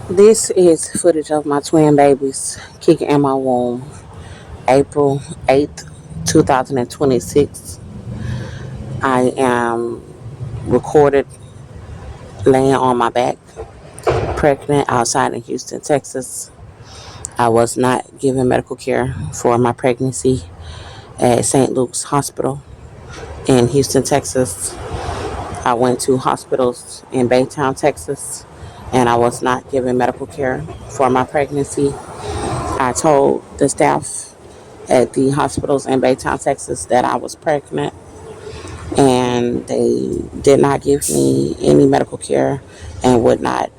This is footage of my twin babies kicking in my womb, April 8th, 2026. I am recorded laying on my back, pregnant outside in Houston, Texas. I was not given medical care for my pregnancy at St. Luke's Hospital in Houston, Texas. I went to hospitals in Baytown, Texas, and I was not given medical care for my pregnancy. I told the staff at the hospitals in Baytown, Texas that I was pregnant, and they did not give me any medical care and would not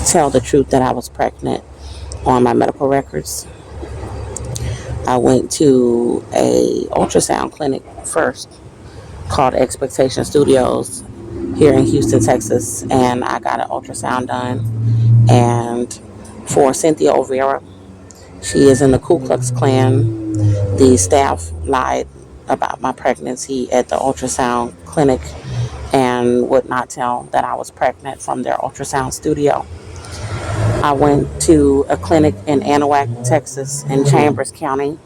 tell the truth that I was pregnant on my medical records. I went to a ultrasound clinic first called Expectation Studios here in Houston, Texas, and I got an ultrasound done. And for Cynthia O'Vera, she is in the Ku Klux Klan. The staff lied about my pregnancy at the ultrasound clinic and would not tell that I was pregnant from their ultrasound studio. I went to a clinic in Anahuac, Texas, in Chambers County.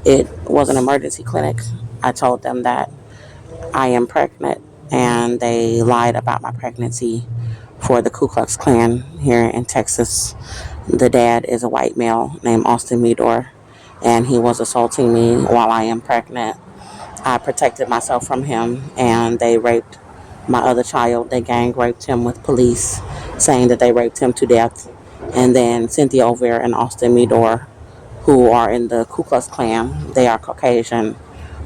It was an emergency clinic. I told them that I am pregnant, and they lied about my pregnancy for the Ku Klux Klan here in Texas. The dad is a white male named Austin Meador, and he was assaulting me while I am pregnant. I protected myself from him, and they raped my other child. They gang raped him with police, saying that they raped him to death. And then Cynthia O'Vera and Austin Meador, who are in the Ku Klux Klan, they are Caucasian,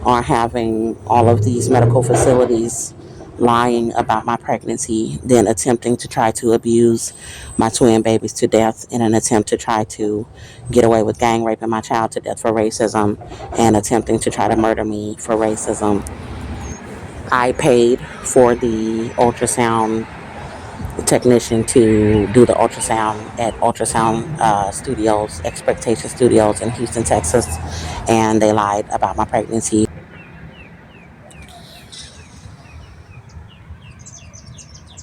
are having all of these medical facilities lying about my pregnancy, then attempting to try to abuse my twin babies to death in an attempt to try to get away with gang raping my child to death for racism and attempting to try to murder me for racism. I paid for the ultrasound technician to do the ultrasound at ultrasound studios, Expectation Studios in Houston, Texas, and they lied about my pregnancy.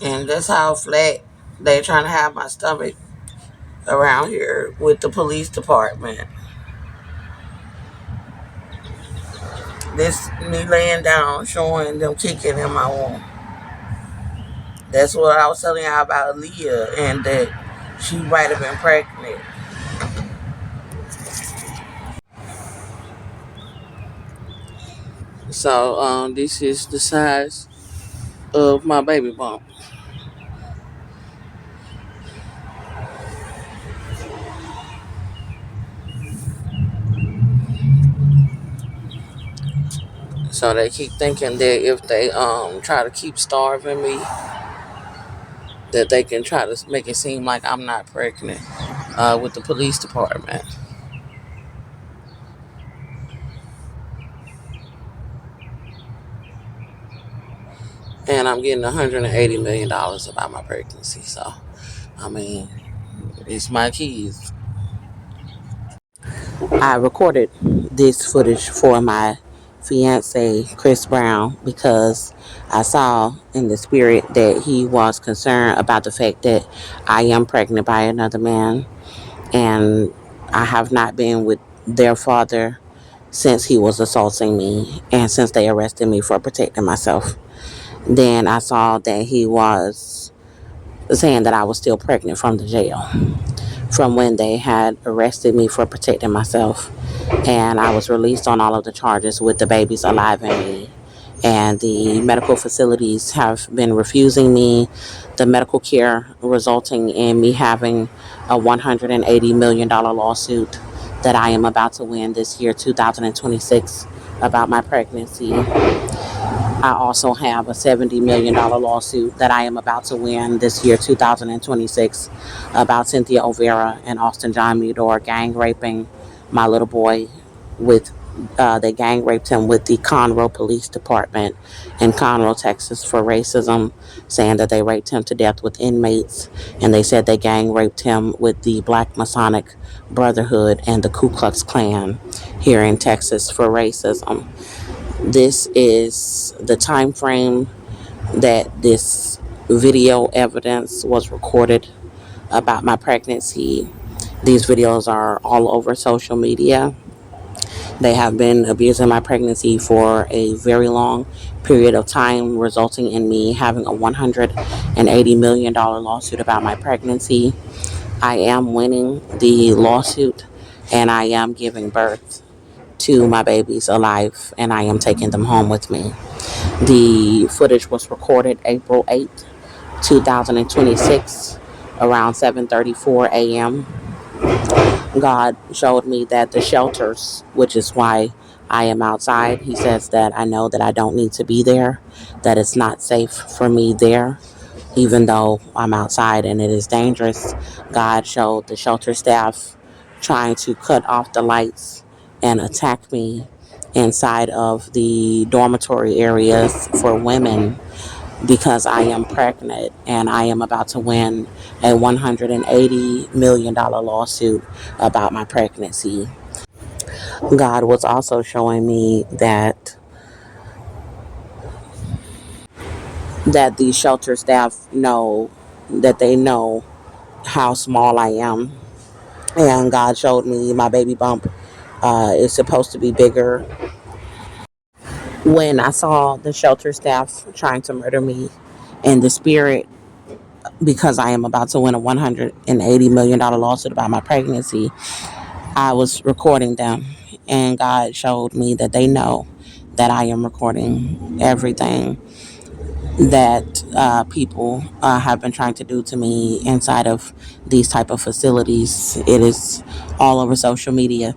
And that's how flat they trying to have my stomach around here with the police department. This me laying down, showing them kicking in my womb. That's what I was telling y'all about Aaliyah, and that she might have been pregnant. So this is the size of my baby bump. So they keep thinking that if they try to keep starving me, that they can try to make it seem like I'm not pregnant with the police department. And I'm getting $180 million about my pregnancy. So, I mean, it's my kids. I recorded this footage for my fiance, Chris Brown, because I saw in the spirit that he was concerned about the fact that I am pregnant by another man, and I have not been with their father since he was assaulting me and since they arrested me for protecting myself. Then I saw that he was saying that I was still pregnant from the jail, from when they had arrested me for protecting myself. And I was released on all of the charges with the babies alive in me. And the medical facilities have been refusing me the medical care, resulting in me having a $180 million lawsuit that I am about to win this year, 2026, about my pregnancy. I also have a $70 million lawsuit that I am about to win this year, 2026, about Cynthia O'Vera and Austin John Meador gang raping my little boy with, they gang raped him with the Conroe Police Department in Conroe, Texas for racism, saying that they raped him to death with inmates. And they said they gang raped him with the Black Masonic Brotherhood and the Ku Klux Klan here in Texas for racism. This is the time frame that this video evidence was recorded about my pregnancy. These videos are all over social media. They have been abusing my pregnancy for a very long period of time, resulting in me having a $180 million lawsuit about my pregnancy. I am winning the lawsuit, and I am giving birth to my babies alive, and I am taking them home with me. The footage was recorded April 8th, 2026, around 7:34 a.m. God showed me that the shelters, which is why I am outside, he says that I know that I don't need to be there, that it's not safe for me there, even though I'm outside and it is dangerous. God showed the shelter staff trying to cut off the lights and attack me inside of the dormitory areas for women because I am pregnant and I am about to win a $180 million lawsuit about my pregnancy. God was also showing me that the shelter staff know that they know how small I am. And God showed me my baby bump is supposed to be bigger. When I saw the shelter staff trying to murder me in the spirit, because I am about to win a $180 million lawsuit about my pregnancy, I was recording them. And God showed me that they know that I am recording everything that people have been trying to do to me inside of these type of facilities. It is all over social media.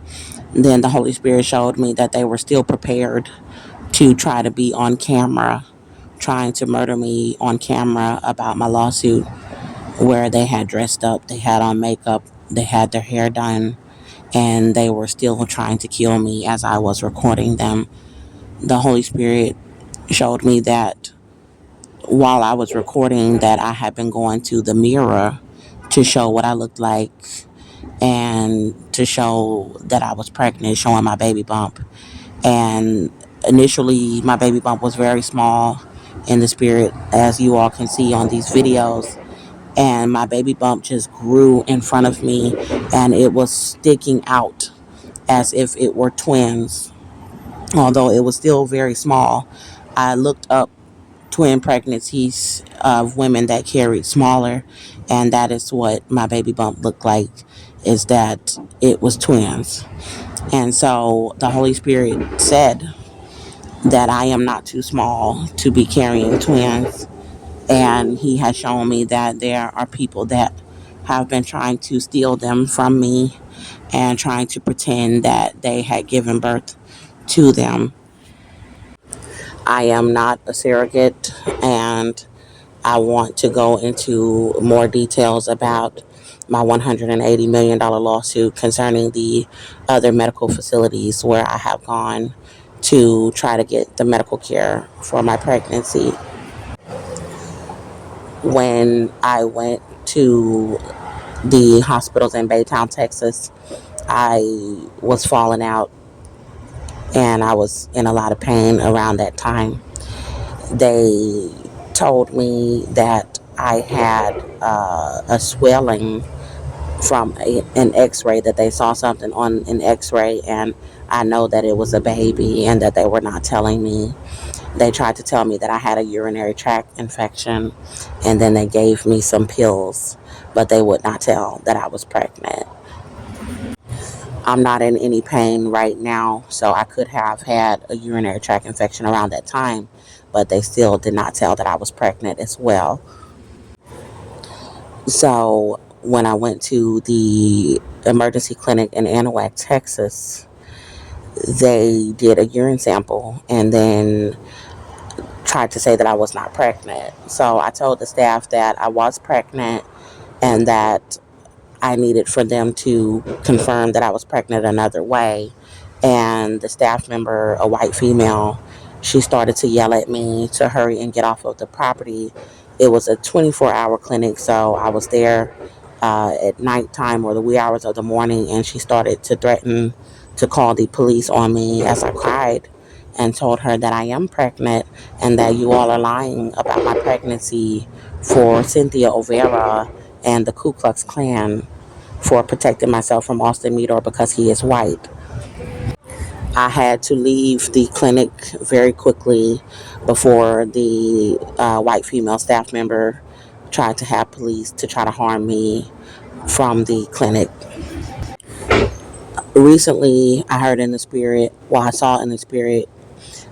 Then the Holy Spirit showed me that they were still prepared to try to be on camera, trying to murder me on camera about my lawsuit, where they had dressed up, they had on makeup, they had their hair done, and they were still trying to kill me as I was recording them. The Holy Spirit showed me that while I was recording that I had been going to the mirror to show what I looked like and to show that I was pregnant, showing my baby bump. And initially, my baby bump was very small in the spirit, as you all can see on these videos. And my baby bump just grew in front of me, and it was sticking out as if it were twins, although it was still very small. I looked up twin pregnancies of women that carried smaller, and that is what my baby bump looked like, is that it was twins. And so the Holy Spirit said that I am not too small to be carrying twins, and he has shown me that there are people that have been trying to steal them from me and trying to pretend that they had given birth to them. I am not a surrogate, and I want to go into more details about my $180 million lawsuit concerning the other medical facilities where I have gone to try to get the medical care for my pregnancy. When I went to the hospitals in Baytown, Texas, I was falling out and I was in a lot of pain around that time. They told me that I had a swelling from an x-ray, that they saw something on an x-ray, and I know that it was a baby and that they were not telling me. They tried to tell me that I had a urinary tract infection, and then they gave me some pills, but they would not tell that I was pregnant. I'm not in any pain right now, so I could have had a urinary tract infection around that time, but they still did not tell that I was pregnant as well. So when I went to the emergency clinic in Anahuac, Texas, they did a urine sample and then tried to say that I was not pregnant. So I told the staff that I was pregnant and that I needed for them to confirm that I was pregnant another way. And the staff member, a white female, she started to yell at me to hurry and get off of the property. It was a 24-hour clinic, so I was there at nighttime or the wee hours of the morning, and she started to threaten to call the police on me as I cried and told her that I am pregnant and that you all are lying about my pregnancy for Cynthia Overa and the Ku Klux Klan for protecting myself from Austin Meador because he is white. I had to leave the clinic very quickly before the white female staff member tried to have police to try to harm me from the clinic. Recently, I heard in the spirit, I saw in the spirit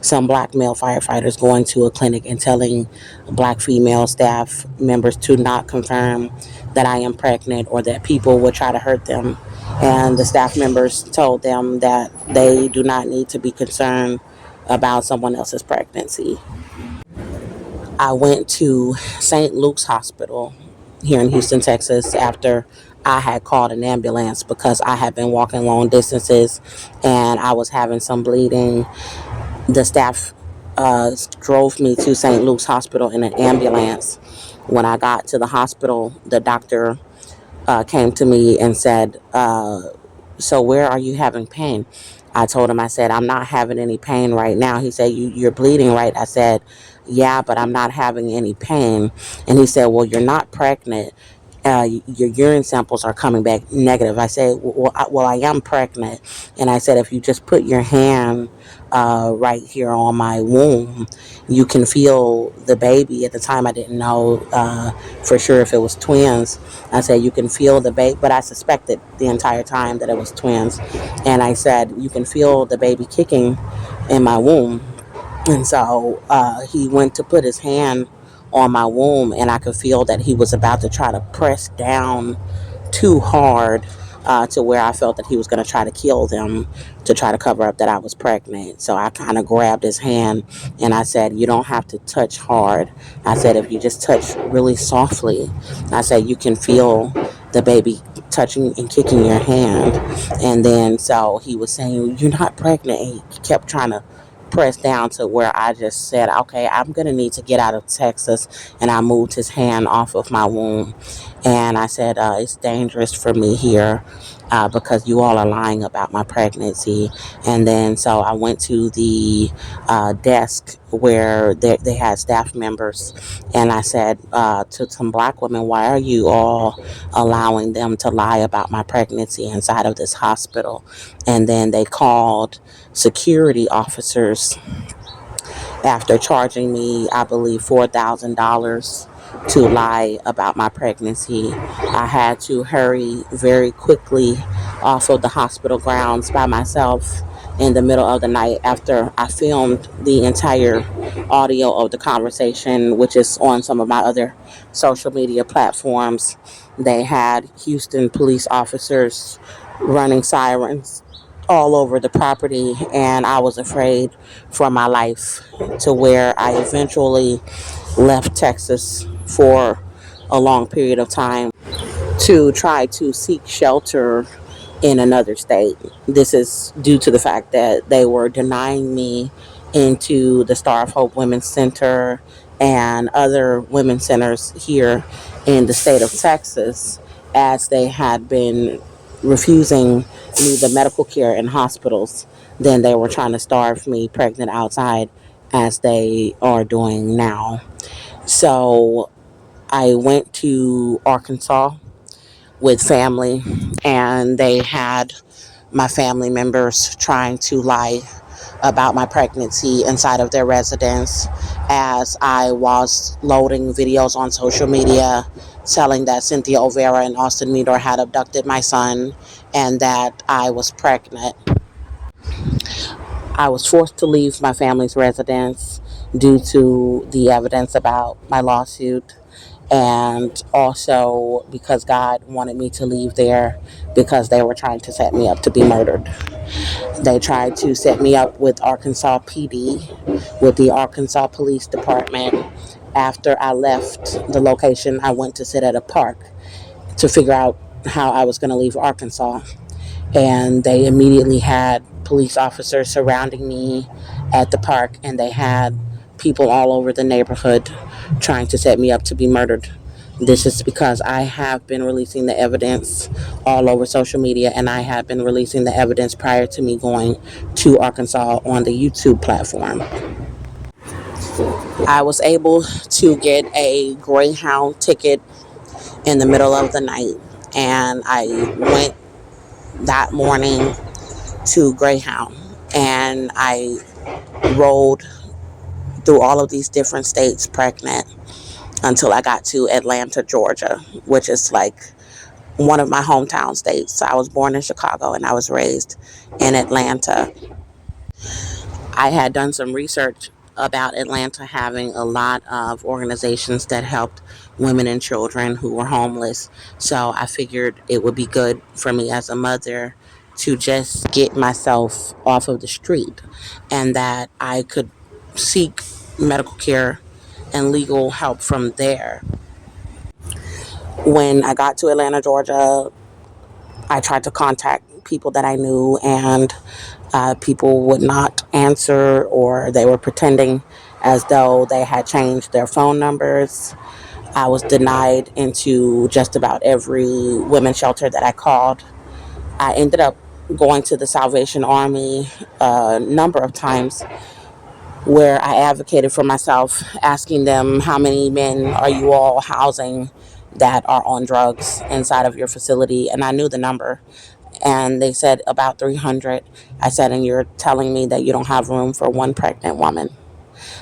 some black male firefighters going to a clinic and telling black female staff members to not confirm that I am pregnant or that people would try to hurt them. And the staff members told them that they do not need to be concerned about someone else's pregnancy. I went to St. Luke's Hospital here in Houston, Texas, after I had called an ambulance because I had been walking long distances and I was having some bleeding. The staff drove me to St. Luke's Hospital in an ambulance. When I got to the hospital, the doctor came to me and said, so where are you having pain? I told him, I said, I'm not having any pain right now. He said, you're bleeding, right? I said, yeah, but I'm not having any pain. And he said, well, you're not pregnant. Your urine samples are coming back negative. I said, well, I am pregnant. And I said, if you just put your hand right here on my womb, you can feel the baby. At the time, I didn't know for sure if it was twins. I said, you can feel the baby, but I suspected the entire time that it was twins. And I said, you can feel the baby kicking in my womb. And so he went to put his hand on my womb, and I could feel that he was about to try to press down too hard to where I felt that he was going to try to kill them to try to cover up that I was pregnant. So I kind of grabbed his hand and I said, you don't have to touch hard. I said, if you just touch really softly, I said, you can feel the baby touching and kicking your hand. And then so he was saying, you're not pregnant. And he kept trying to press down to where I just said, okay, I'm going to need to get out of Texas. And I moved his hand off of my womb. And I said, it's dangerous for me here because you all are lying about my pregnancy. And then so I went to the desk where they had staff members. And I said to some black women, why are you all allowing them to lie about my pregnancy inside of this hospital? And then they called security officers after charging me, I believe, $4,000 to lie about my pregnancy. I had to hurry very quickly off of the hospital grounds by myself in the middle of the night after I filmed the entire audio of the conversation, which is on some of my other social media platforms. They had Houston police officers running sirens all over the property, and I was afraid for my life to where I eventually left Texas for a long period of time to try to seek shelter in another state. This is due to the fact that they were denying me into the Star of Hope Women's Center and other women's centers here in the state of Texas, as they had been refusing me the medical care in hospitals. Then they were trying to starve me pregnant outside, as they are doing now. So I went to Arkansas with family, and they had my family members trying to lie about my pregnancy inside of their residence, as I was loading videos on social media telling that Cynthia Overa and Austin Meador had abducted my son and that I was pregnant. I was forced to leave my family's residence due to the evidence about my lawsuit, and also because God wanted me to leave there because they were trying to set me up to be murdered. They tried to set me up with Arkansas PD, with the Arkansas Police Department. After I left the location, I went to sit at a park to figure out how I was going to leave Arkansas. And they immediately had police officers surrounding me at the park, and they had people all over the neighborhood trying to set me up to be murdered. This is because I have been releasing the evidence all over social media, and I have been releasing the evidence prior to me going to Arkansas on the YouTube platform. I was able to get a Greyhound ticket in the middle of the night, and I went that morning to Greyhound, and I rode through all of these different states pregnant until I got to Atlanta, Georgia, which is like one of my hometown states. So I was born in Chicago and I was raised in Atlanta. I had done some research about Atlanta having a lot of organizations that helped women and children who were homeless. So I figured it would be good for me as a mother to just get myself off of the street and that I could seek medical care and legal help from there. When I got to Atlanta, Georgia, I tried to contact people that I knew, and people would not answer, or they were pretending as though they had changed their phone numbers. I was denied into just about every women's shelter that I called. I ended up going to the Salvation Army a number of times where I advocated for myself, asking them, how many men are you all housing that are on drugs inside of your facility? And I knew the number. And they said about 300. I said, and you're telling me that you don't have room for one pregnant woman.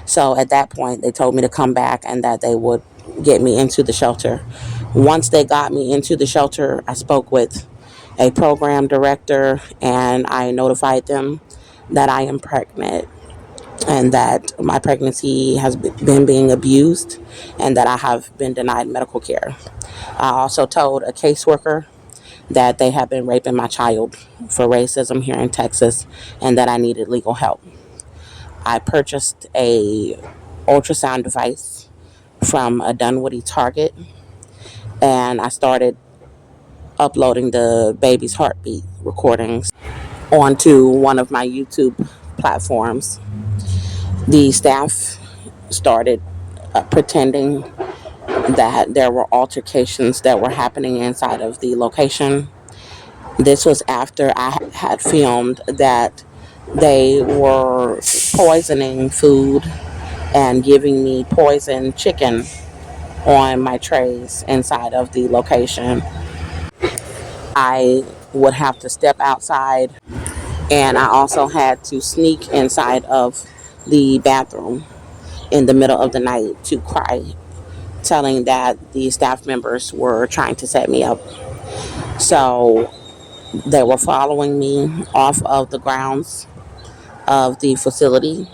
So at that point, they told me to come back and that they would get me into the shelter. Once they got me into the shelter, I spoke with a program director and I notified them that I am pregnant and that my pregnancy has been being abused and that I have been denied medical care. I also told a caseworker that they have been raping my child for racism here in Texas and that I needed legal help. I purchased a ultrasound device from a Dunwoody Target and I started uploading the baby's heartbeat recordings onto one of my YouTube platforms. The staff started pretending that there were altercations that were happening inside of the location. This was after I had filmed that they were poisoning food and giving me poisoned chicken on my trays inside of the location. I would have to step outside, and I also had to sneak inside of the bathroom in the middle of the night to cry, telling that the staff members were trying to set me up. So they were following me off of the grounds of the facility,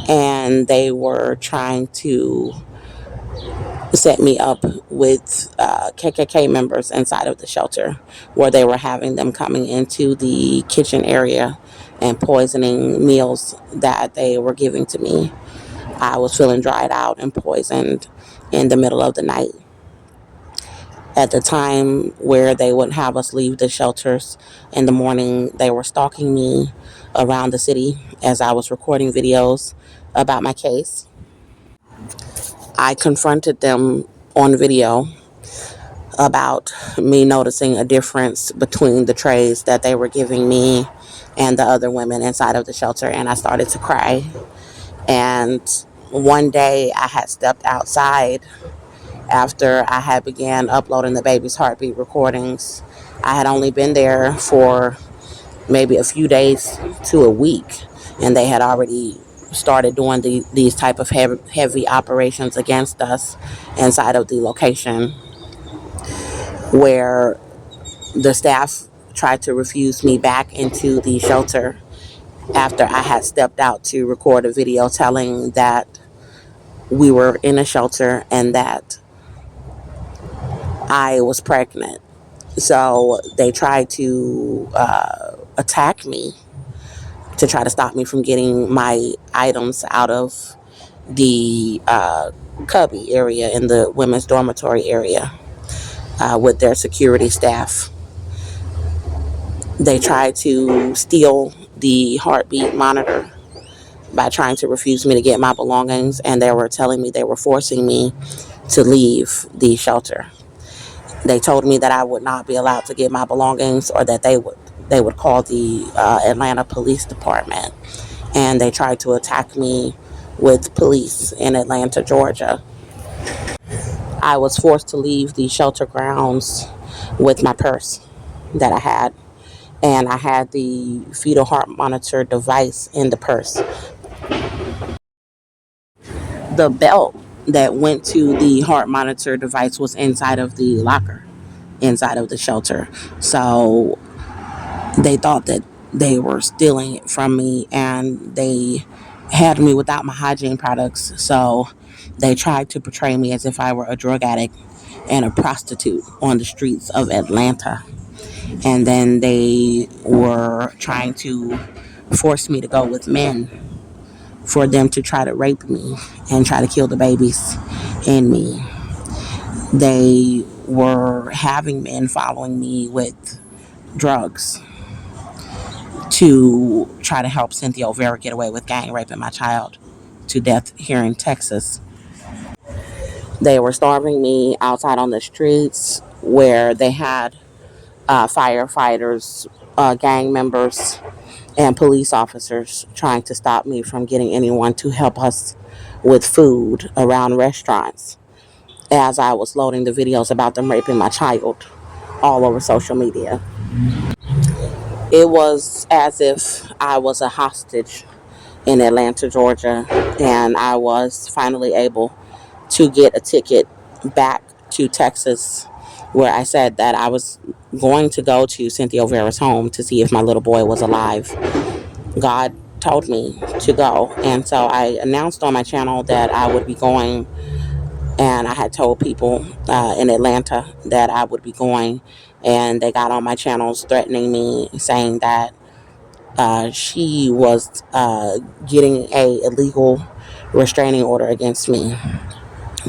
and they were trying to set me up with KKK members inside of the shelter, where they were having them coming into the kitchen area and poisoning meals that they were giving to me. I was feeling dried out and poisoned in the middle of the night. At the time where they would have us leave the shelters in the morning, they were stalking me around the city as I was recording videos about my case. I confronted them on video about me noticing a difference between the trays that they were giving me and the other women inside of the shelter, and I started to cry. And one day I had stepped outside after I had began uploading the baby's heartbeat recordings. I had only been there for maybe a few days to a week, and they had already started doing these type of heavy operations against us inside of the location, where the staff tried to refuse me back into the shelter after I had stepped out to record a video telling that we were in a shelter and that I was pregnant. So they tried to attack me to try to stop me from getting my items out of the cubby area in the women's dormitory area with their security staff. They tried to steal the heartbeat monitor by trying to refuse me to get my belongings, and they were telling me they were forcing me to leave the shelter. They told me that I would not be allowed to get my belongings, or that they would call the Atlanta Police Department, and they tried to attack me with police in Atlanta, Georgia. I was forced to leave the shelter grounds with my purse that I had, and I had the fetal heart monitor device in the purse. The belt that went to the heart monitor device was inside of the locker, inside of the shelter. So they thought that they were stealing it from me, and they had me without my hygiene products. So they tried to portray me as if I were a drug addict and a prostitute on the streets of Atlanta. And then they were trying to force me to go with men for them to try to rape me and try to kill the babies in me. They were having men following me with drugs to try to help Cynthia O'Vera get away with gang raping my child to death here in Texas. They were starving me outside on the streets where they had firefighters, gang members, and police officers trying to stop me from getting anyone to help us with food around restaurants as I was loading the videos about them raping my child all over social media. It was as if I was a hostage in Atlanta, Georgia, and I was finally able to get a ticket back to Texas, where I said that I was going to go to Cynthia O'Vera's home to see if my little boy was alive. God told me to go, and so I announced on my channel that I would be going, and I had told people in Atlanta that I would be going, and they got on my channels threatening me, saying that she was getting a illegal restraining order against me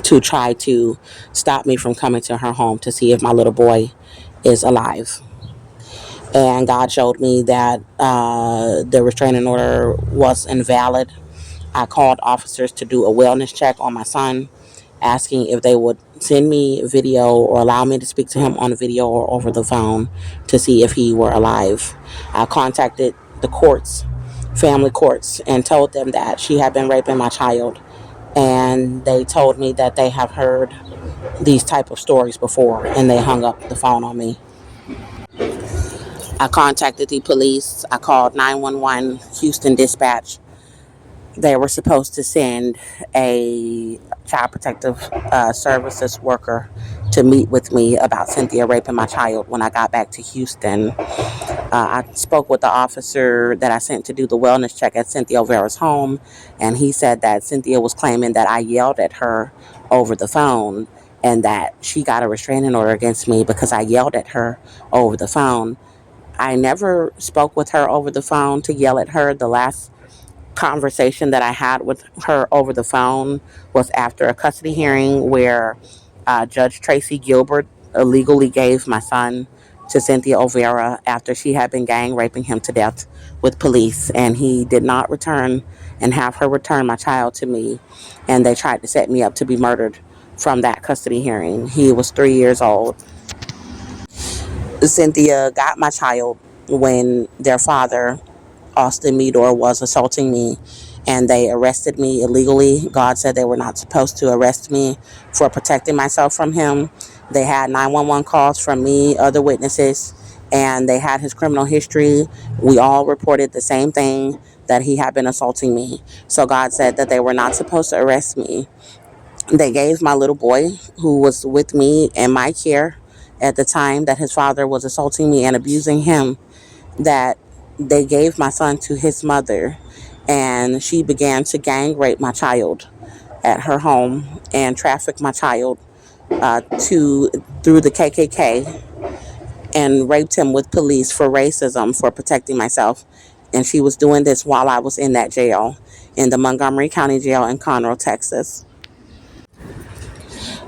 to try to stop me from coming to her home to see if my little boy is alive. And God showed me that the restraining order was invalid. I called officers to do a wellness check on my son, asking if they would send me video or allow me to speak to him on video or over the phone to see if he were alive. I contacted the courts, family courts, and told them that she had been raping my child. And they told me that they have heard these type of stories before, and they hung up the phone on me. I contacted the police. I called 911 Houston Dispatch. They were supposed to send a child protective services worker to meet with me about Cynthia raping my child when I got back to Houston. I spoke with the officer that I sent to do the wellness check at Cynthia O'Vera's home, and he said that Cynthia was claiming that I yelled at her over the phone and that she got a restraining order against me because I yelled at her over the phone. I never spoke with her over the phone to yell at her. The last conversation that I had with her over the phone was after a custody hearing where Judge Tracy Gilbert illegally gave my son to Cynthia O'Vera after she had been gang raping him to death with police, and he did not return and have her return my child to me, and they tried to set me up to be murdered from that custody hearing. He was 3 years old. Cynthia got my child when their father, Austin Meador, was assaulting me, and they arrested me illegally. God said they were not supposed to arrest me for protecting myself from him. They had 911 calls from me, other witnesses, and they had his criminal history. We all reported the same thing, that he had been assaulting me. So God said that they were not supposed to arrest me. They gave my little boy, who was with me in my care at the time that his father was assaulting me and abusing him, that they gave my son to his mother, and she began to gang rape my child at her home and traffic my child to through the KKK, and raped him with police for racism, for protecting myself. And she was doing this while I was in that jail, in the Montgomery County Jail in Conroe, Texas.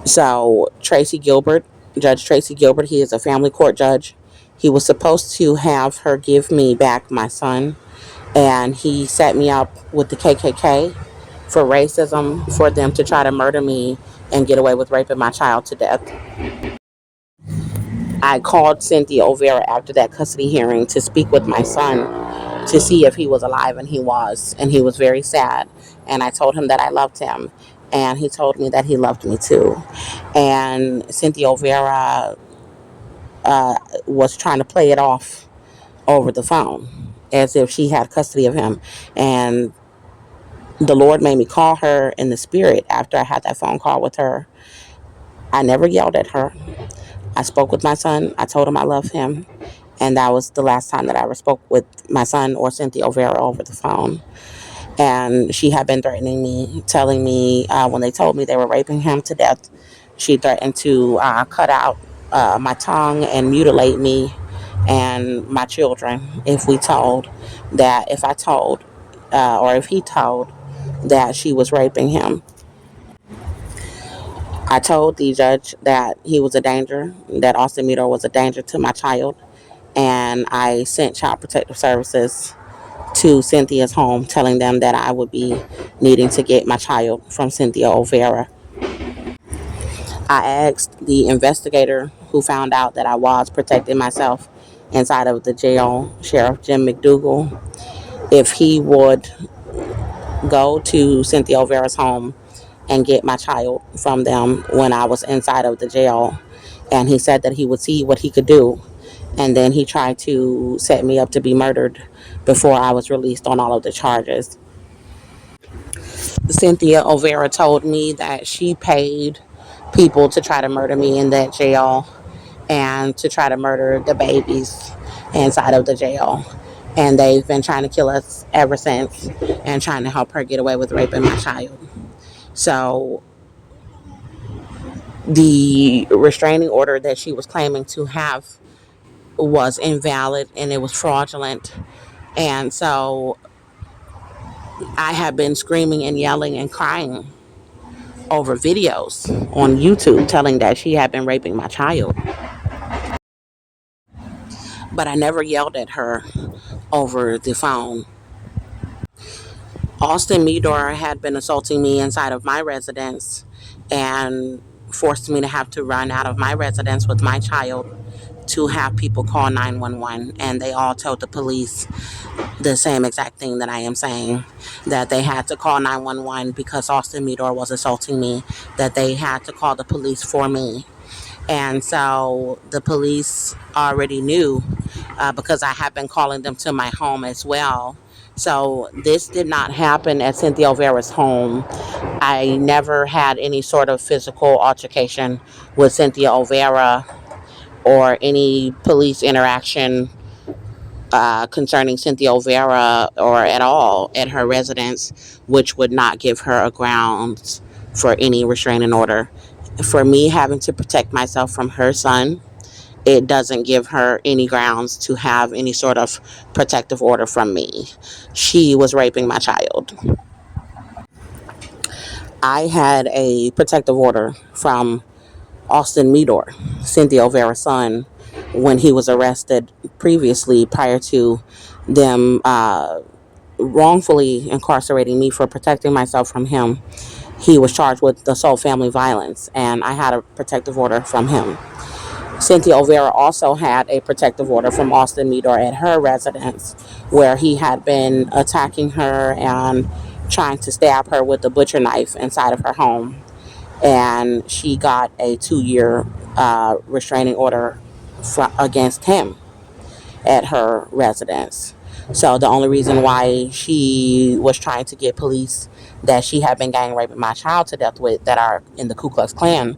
So Judge Tracy Gilbert, he is a family court judge. He was supposed to have her give me back my son, and he set me up with the KKK for racism, for them to try to murder me and get away with raping my child to death. I called Cynthia O'Vera after that custody hearing to speak with my son to see if he was alive, and he was very sad. And I told him that I loved him, and he told me that he loved me too. And Cynthia Vera was trying to play it off over the phone as if she had custody of him. And the Lord made me call her in the spirit after I had that phone call with her. I never yelled at her. I spoke with my son. I told him I love him. And that was the last time that I ever spoke with my son or Cynthia Vera over the phone. And she had been threatening me, telling me when they told me they were raping him to death, she threatened to cut out my tongue and mutilate me and my children if I told or if he told that she was raping him. I told the judge that he was a danger, that Austin Meador was a danger to my child, and I sent Child Protective Services to Cynthia's home, telling them that I would be needing to get my child from Cynthia O'Vera. I asked the investigator who found out that I was protecting myself inside of the jail, Sheriff Jim McDougal, if he would go to Cynthia O'Vera's home and get my child from them when I was inside of the jail. And he said that he would see what he could do. And then he tried to set me up to be murdered before I was released on all of the charges. Cynthia O'Vera told me that she paid people to try to murder me in that jail and to try to murder the babies inside of the jail. And they've been trying to kill us ever since and trying to help her get away with raping my child. So the restraining order that she was claiming to have was invalid and it was fraudulent. And so I have been screaming and yelling and crying over videos on YouTube telling that she had been raping my child. But I never yelled at her over the phone. Austin Meador had been assaulting me inside of my residence and forced me to have to run out of my residence with my child to have people call 911. And they all told the police the same exact thing that I am saying, that they had to call 911 because Austin Meador was assaulting me, that they had to call the police for me. And so the police already knew because I have been calling them to my home as well. So this did not happen at Cynthia O'Vera's home. I never had any sort of physical altercation with Cynthia O'Vera or any police interaction concerning Cynthia O'Vera or at all at her residence, which would not give her a grounds for any restraining order. For me having to protect myself from her son, it doesn't give her any grounds to have any sort of protective order from me. She was raping my child. I had a protective order from Austin Meador, Cynthia O'Vera's son, when he was arrested previously prior to them wrongfully incarcerating me for protecting myself from him. He was charged with assault family violence, and I had a protective order from him. Cynthia O'Vera also had a protective order from Austin Meador at her residence, where he had been attacking her and trying to stab her with a butcher knife inside of her home. And she got a 2-year restraining order against him at her residence. So the only reason why she was trying to get police that she had been gang raping my child to death with that are in the Ku Klux Klan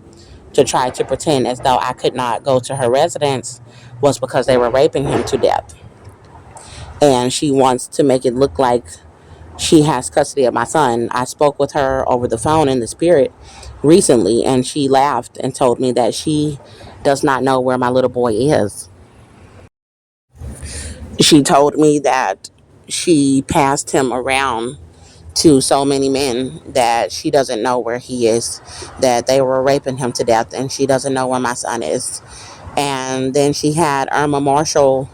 to try to pretend as though I could not go to her residence was because they were raping him to death. And she wants to make it look like she has custody of my son. I spoke with her over the phone in the spirit recently, and she laughed and told me that she does not know where my little boy is. She told me that she passed him around to so many men that she doesn't know where he is, that they were raping him to death, and she doesn't know where my son is. And then she had Irma Marshall,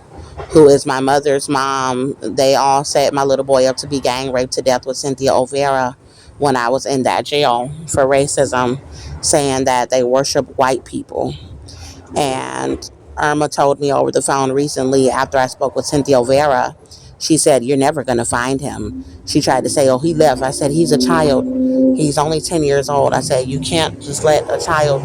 who is my mother's mom. They all set my little boy up to be gang raped to death with Cynthia O'Vera when I was in that jail for racism, saying that they worship white people. And Irma told me over the phone recently after I spoke with Cynthia O'Vera, she said, "You're never going to find him." She tried to say, "Oh, he left." I said, "He's a child. He's only 10 years old. I said, you can't just let a child,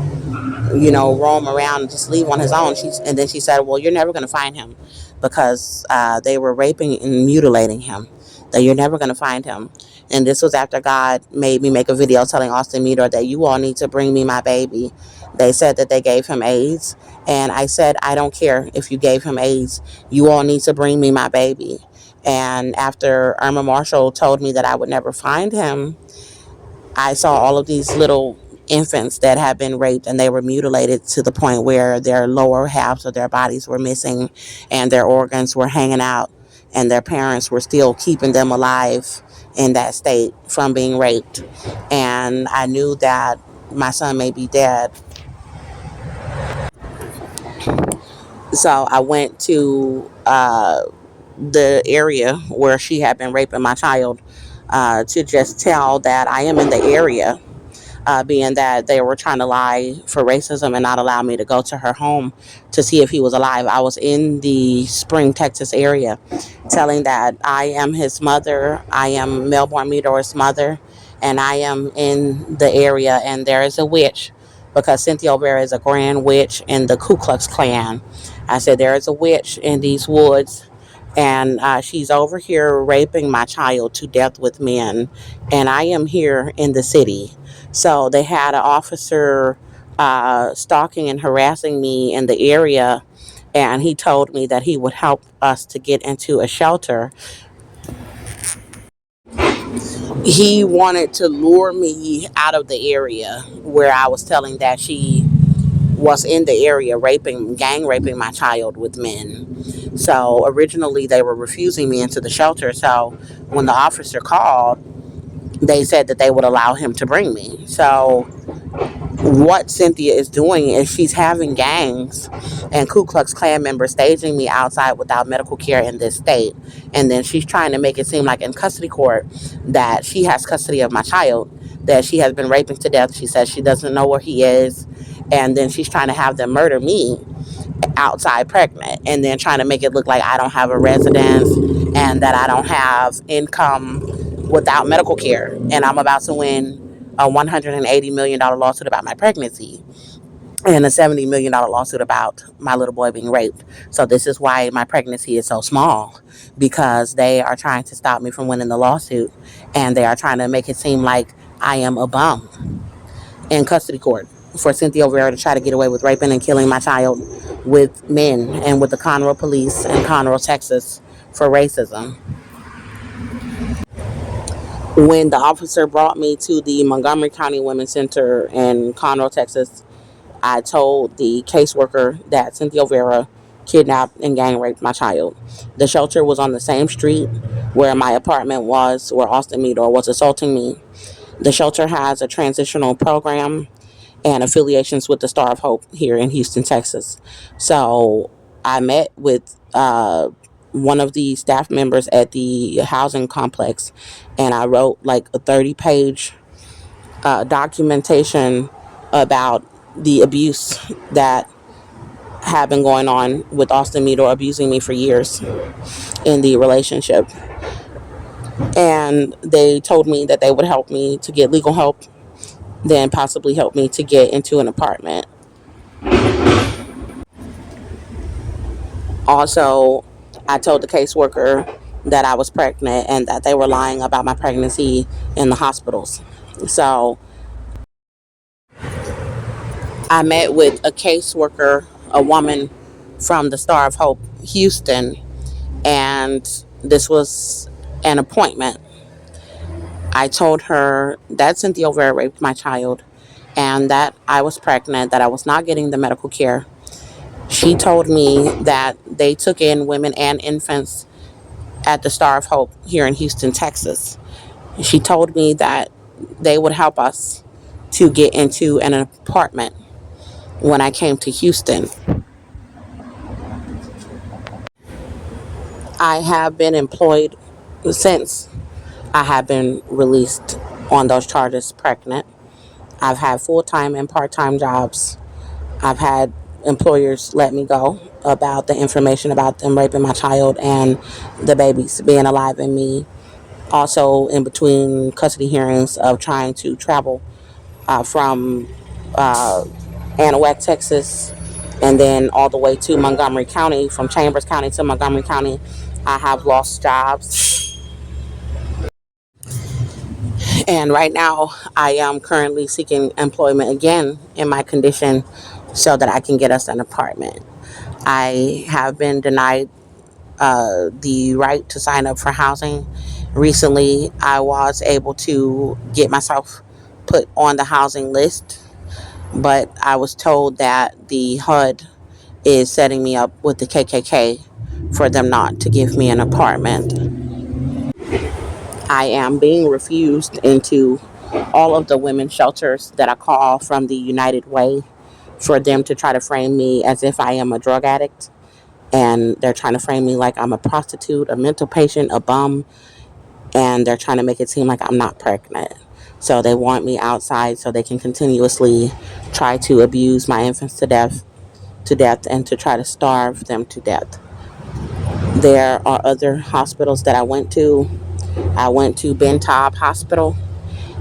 roam around and just leave on his own. And then she said, well, you're never going to find him because they were raping and mutilating him. That you're never going to find him. And this was after God made me make a video telling Austin Meador that you all need to bring me my baby. They said that they gave him AIDS. And I said, I don't care if you gave him AIDS. You all need to bring me my baby. And after Irma Marshall told me that I would never find him, I saw all of these little infants that had been raped and they were mutilated to the point where their lower halves of their bodies were missing and their organs were hanging out, and their parents were still keeping them alive in that state from being raped. And I knew that my son may be dead. So I went to the area where she had been raping my child to just tell that I am in the area, being that they were trying to lie for racism and not allow me to go to her home to see if he was alive. I was in the Spring, Texas area telling that I am his mother. I am Melborn Meador's mother, and I am in the area, and there is a witch because Cynthia O'Vera is a grand witch in the Ku Klux Klan. I said, there is a witch in these woods, and she's over here raping my child to death with men, and I am here in the city. So they had an officer stalking and harassing me in the area, and he told me that he would help us to get into a shelter. He wanted to lure me out of the area where I was telling that she was in the area gang raping my child with men. So originally they were refusing me into the shelter. So when the officer called, they said that they would allow him to bring me. So what Cynthia is doing is she's having gangs and Ku Klux Klan members staging me outside without medical care in this state. And then she's trying to make it seem like in custody court that she has custody of my child, that she has been raping to death. She says she doesn't know where he is. And then she's trying to have them murder me outside pregnant, and then trying to make it look like I don't have a residence and that I don't have income without medical care. And I'm about to win a $180 million lawsuit about my pregnancy and a $70 million lawsuit about my little boy being raped. So this is why my pregnancy is so small, because they are trying to stop me from winning the lawsuit, and they are trying to make it seem like I am a bum in custody court for Cynthia O'Vera to try to get away with raping and killing my child with men and with the Conroe police in Conroe, Texas for racism. When the officer brought me to the Montgomery County Women's Center in Conroe, Texas, I told the caseworker that Cynthia O'Vera kidnapped and gang raped my child. The shelter was on the same street where my apartment was, where Austin Meador was assaulting me. The shelter has a transitional program and affiliations with the Star of Hope here in Houston, Texas. So I met with one of the staff members at the housing complex, and I wrote like a 30-page documentation about the abuse that had been going on with Austin Meador abusing me for years in the relationship. And they told me that they would help me to get legal help, then possibly help me to get into an apartment. Also, I told the caseworker that I was pregnant and that they were lying about my pregnancy in the hospitals. So I met with a caseworker, a woman from the Star of Hope, Houston, and this was an appointment. I told her that Cynthia O'Vera raped my child and that I was pregnant, that I was not getting the medical care. She told me that they took in women and infants at the Star of Hope here in Houston, Texas. She told me that they would help us to get into an apartment when I came to Houston. I have been employed since I have been released on those charges pregnant. I've had full-time and part-time jobs. I've had employers let me go about the information about them raping my child and the babies being alive in me. Also, in between custody hearings of trying to travel from uh, Anahuac, Texas, and then all the way to Montgomery County, from Chambers County to Montgomery County, I have lost jobs. And right now, I am currently seeking employment again in my condition so that I can get us an apartment. I have been denied the right to sign up for housing. Recently, I was able to get myself put on the housing list, but I was told that the HUD is setting me up with the KKK for them not to give me an apartment. I am being refused into all of the women's shelters that I call from the United Way for them to try to frame me as if I am a drug addict. And they're trying to frame me like I'm a prostitute, a mental patient, a bum, and they're trying to make it seem like I'm not pregnant. So they want me outside so they can continuously try to abuse my infants to death and to try to starve them to death. There are other hospitals that I went to. I went to Ben Taub Hospital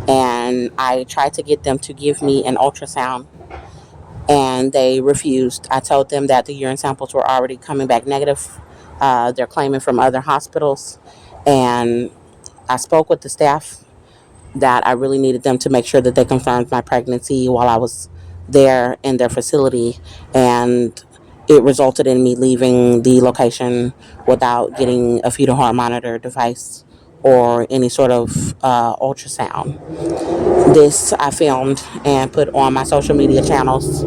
and I tried to get them to give me an ultrasound and they refused. I told them that the urine samples were already coming back negative. They're claiming from other hospitals. And I spoke with the staff that I really needed them to make sure that they confirmed my pregnancy while I was there in their facility. And it resulted in me leaving the location without getting a fetal heart monitor device or any sort of ultrasound. This I filmed and put on my social media channels.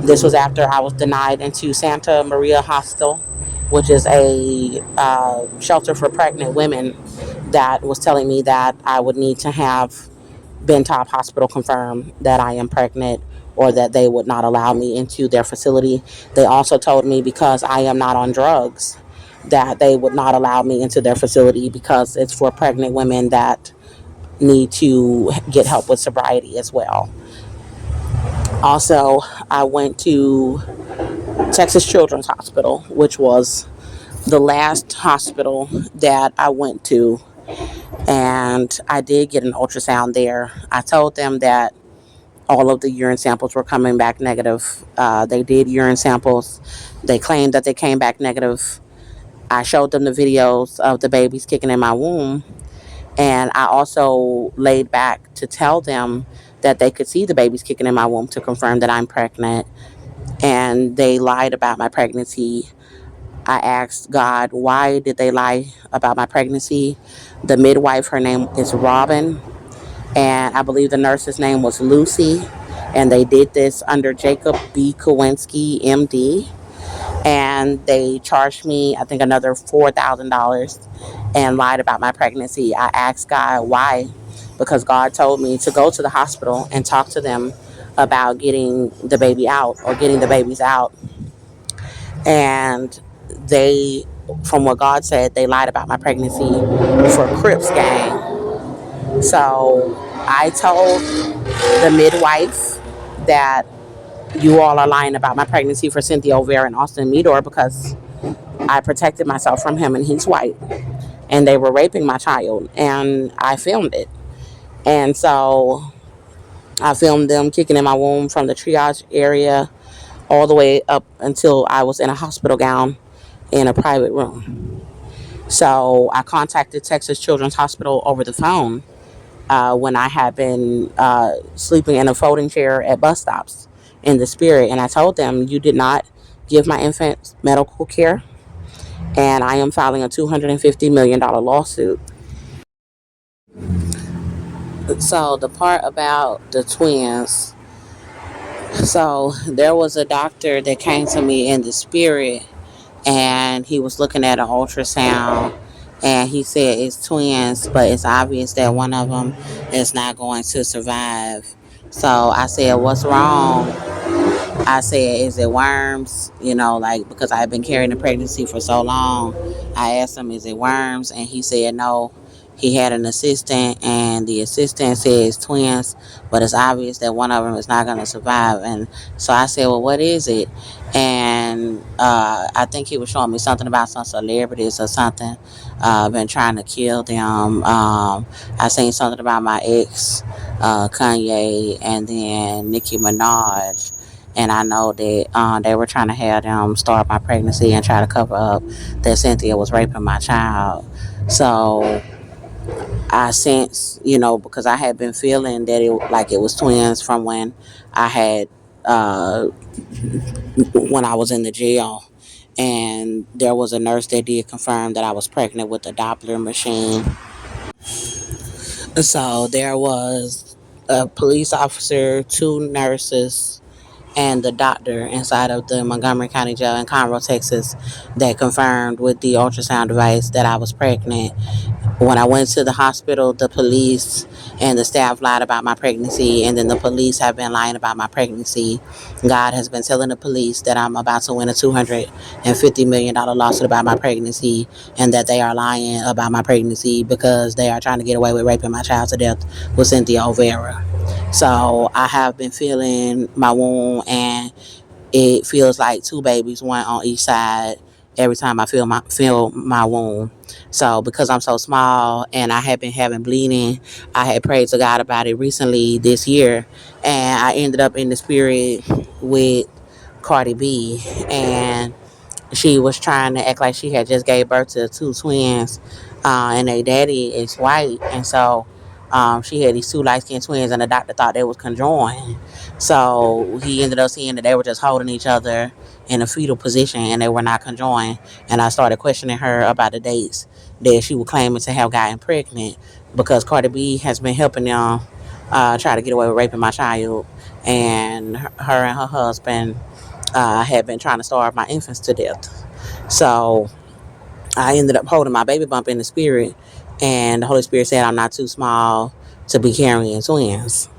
This was after I was denied into Santa Maria Hostel, which is a shelter for pregnant women that was telling me that I would need to have Ben Top Hospital confirm that I am pregnant or that they would not allow me into their facility. They also told me because I am not on drugs that they would not allow me into their facility because it's for pregnant women that need to get help with sobriety as well. Also, I went to Texas Children's Hospital, which was the last hospital that I went to, and I did get an ultrasound there. I told them that all of the urine samples were coming back negative. They did urine samples. They claimed that they came back negative. I showed them the videos of the babies kicking in my womb. And I also laid back to tell them that they could see the babies kicking in my womb to confirm that I'm pregnant. And they lied about my pregnancy. I asked God, why did they lie about my pregnancy? The midwife, her name is Robin. And I believe the nurse's name was Lucy. And they did this under Jacob B. Kowinski, MD. And they charged me, I think, another $4,000 and lied about my pregnancy. I asked God why, because God told me to go to the hospital and talk to them about getting the baby out or getting the babies out. And they, from what God said, they lied about my pregnancy for Crips gang. So I told the midwife that you all are lying about my pregnancy for Cynthia O'Vera and Austin Meador because I protected myself from him and he's white. And they were raping my child. And I filmed it. And so I filmed them kicking in my womb from the triage area all the way up until I was in a hospital gown in a private room. So I contacted Texas Children's Hospital over the phone when I had been sleeping in a folding chair at bus stops in the spirit. And I told them, you did not give my infant medical care. And I am filing a $250 million lawsuit. So the part about the twins. So there was a doctor that came to me in the spirit and he was looking at an ultrasound and he said it's twins, but it's obvious that one of them is not going to survive. So I said, what's wrong? I said, is it worms? Like, because I've been carrying the pregnancy for so long. I asked him, is it worms? And he said, no. He had an assistant, and the assistant says twins, but it's obvious that one of them is not going to survive. And so I said, well, what is it? And and I think he was showing me something about some celebrities or something. Been trying to kill them. I seen something about my ex, Kanye, and then Nicki Minaj. And I know that they were trying to have them start my pregnancy and try to cover up that Cynthia was raping my child. So I sense, because I had been feeling that it was twins from I had uh, when I was in the jail, and there was a nurse that did confirm that I was pregnant with the Doppler machine. So there was a police officer, two nurses, and the doctor inside of the Montgomery County Jail in Conroe, Texas, that confirmed with the ultrasound device that I was pregnant. When I went to the hospital, the police and the staff lied about my pregnancy, and then the police have been lying about my pregnancy. God has been telling the police that I'm about to win a $250 million lawsuit about my pregnancy, and that they are lying about my pregnancy because they are trying to get away with raping my child to death with Cynthia O'Vera. So I have been feeling my womb, and it feels like two babies, one on each side, every time I feel my womb. So because I'm so small and I have been having bleeding, I had prayed to God about it recently this year, and I ended up in the spirit with Cardi B, and she was trying to act like she had just gave birth to two twins, and their daddy is white, and so she had these two light skinned twins, and the doctor thought they was conjoined. So he ended up seeing that they were just holding each other in a fetal position, and they were not conjoined. And I started questioning her about the dates that she was claiming to have gotten pregnant, because Cardi B has been helping them try to get away with raping my child, and her and her husband had been trying to starve my infants to death. So I ended up holding my baby bump in the spirit, and the Holy Spirit said I'm not too small to be carrying twins.